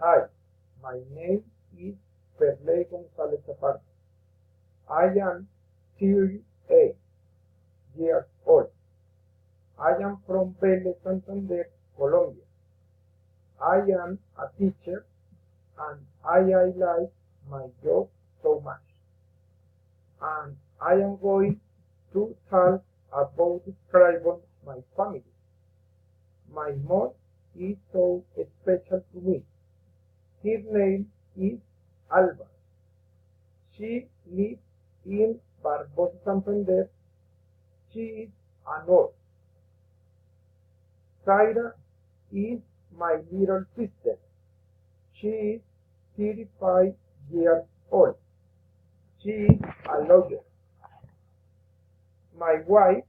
Hi, my name is Perley González Zapata. I am 38 years old. I am from Vélez, Santander, Colombia. I am a teacher and I like my job so much. And I am going to talk about describing my family. My mom is so special to me. Her name is Alba. She lives in Barbosa, Santander. She is a nurse. Zaira is my little sister. She is 35 years old. She is a lawyer. My wife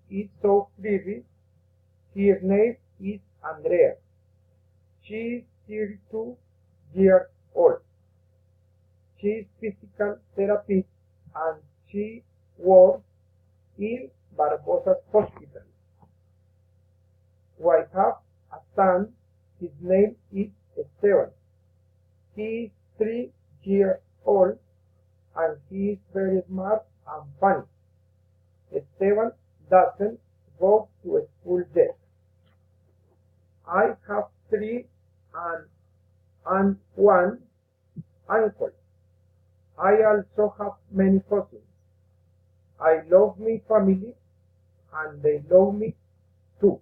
is so pretty. Her name is Andrea. She is 32 years old. She is physical therapist and she works in Barbosa's hospital. I have a son. His name is Esteban. He is 3 years old and he is very smart and funny. Esteban doesn't go to school yet. I have three and one uncle. I also have many cousins. I love my family and they love me too.